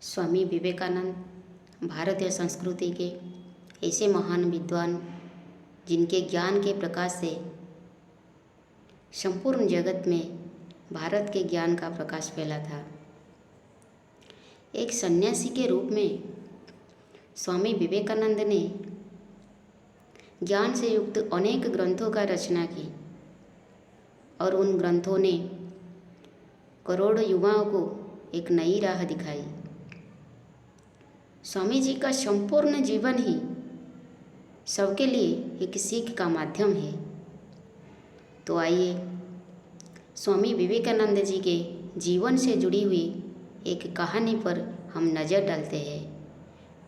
स्वामी विवेकानंद भारतीय संस्कृति के ऐसे महान विद्वान जिनके ज्ञान के प्रकाश से संपूर्ण जगत में भारत के ज्ञान का प्रकाश फैला था। एक सन्यासी के रूप में स्वामी विवेकानंद ने ज्ञान से युक्त अनेक ग्रंथों का रचना की और उन ग्रंथों ने करोड़ों युवाओं को एक नई राह दिखाई। स्वामी जी का संपूर्ण जीवन ही सबके लिए एक सीख का माध्यम है। तो आइए स्वामी विवेकानंद जी के जीवन से जुड़ी हुई एक कहानी पर हम नज़र डालते हैं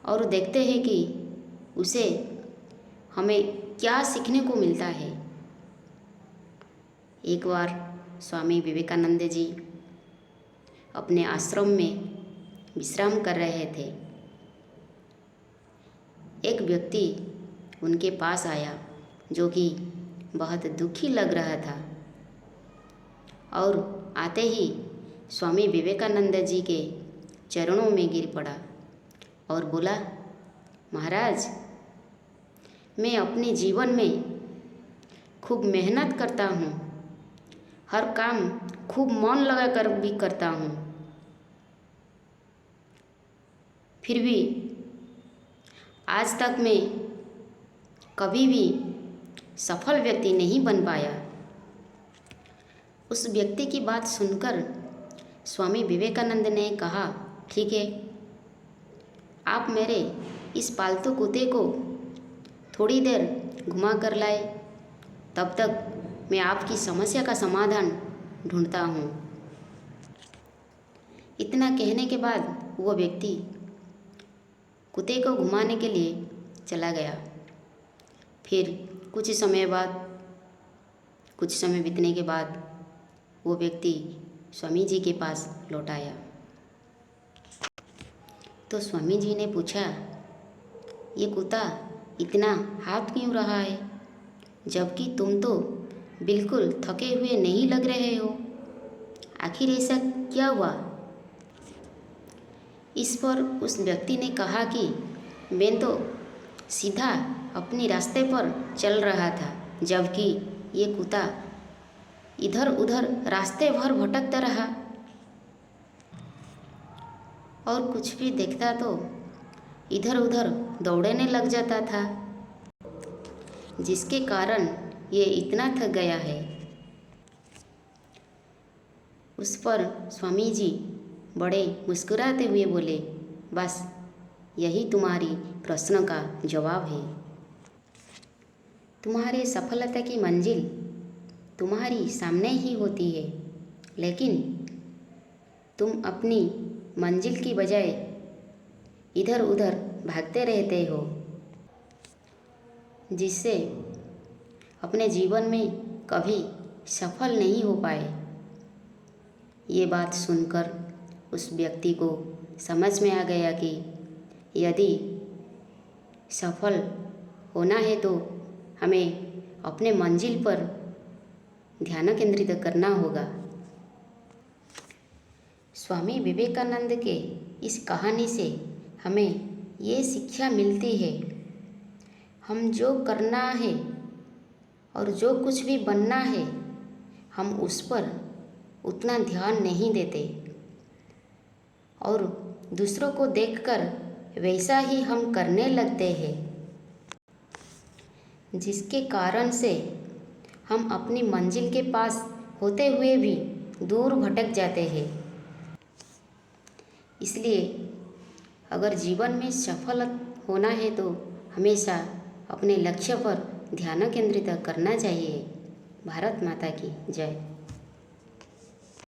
और देखते हैं कि उसे हमें क्या सीखने को मिलता है। एक बार स्वामी विवेकानंद जी अपने आश्रम में विश्राम कर रहे थे। एक व्यक्ति उनके पास आया जो कि बहुत दुखी लग रहा था और आते ही स्वामी विवेकानंद जी के चरणों में गिर पड़ा और बोला, महाराज, मैं अपने जीवन में खूब मेहनत करता हूँ, हर काम खूब मन लगा कर भी करता हूँ, फिर भी आज तक मैं कभी भी सफल व्यक्ति नहीं बन पाया। उस व्यक्ति की बात सुनकर स्वामी विवेकानंद ने कहा, ठीक है, आप मेरे इस पालतू कुत्ते को थोड़ी देर घुमा कर लाए, तब तक मैं आपकी समस्या का समाधान ढूंढता हूँ। इतना कहने के बाद वो व्यक्ति कुत्ते को घुमाने के लिए चला गया। फिर कुछ समय बीतने के बाद वो व्यक्ति स्वामी जी के पास लौट आया। तो स्वामी जी ने पूछा, ये कुत्ता इतना हाथ क्यों रहा है, जबकि तुम तो बिल्कुल थके हुए नहीं लग रहे हो, आखिर ऐसा क्या हुआ? इस पर उस व्यक्ति ने कहा कि मैं तो सीधा अपने रास्ते पर चल रहा था, जबकि ये कुत्ता इधर उधर रास्ते भर भटकता रहा और कुछ भी देखता तो इधर उधर दौड़ने लग जाता था, जिसके कारण ये इतना थक गया है। उस पर स्वामी जी बड़े मुस्कुराते हुए बोले, बस यही तुम्हारी प्रश्न का जवाब है। तुम्हारे सफलता की मंजिल तुम्हारी सामने ही होती है, लेकिन तुम अपनी मंजिल की बजाय इधर उधर भागते रहते हो, जिससे अपने जीवन में कभी सफल नहीं हो पाए। ये बात सुनकर उस व्यक्ति को समझ में आ गया कि यदि सफल होना है तो हमें अपने मंजिल पर ध्यान केंद्रित करना होगा। स्वामी विवेकानंद के इस कहानी से हमें ये शिक्षा मिलती है, हम जो करना है और जो कुछ भी बनना है, हम उस पर उतना ध्यान नहीं देते और दूसरों को देखकर वैसा ही हम करने लगते हैं, जिसके कारण से हम अपनी मंजिल के पास होते हुए भी दूर भटक जाते हैं। इसलिए अगर जीवन में सफल होना है तो हमेशा अपने लक्ष्य पर ध्यान केंद्रित करना चाहिए। भारत माता की जय।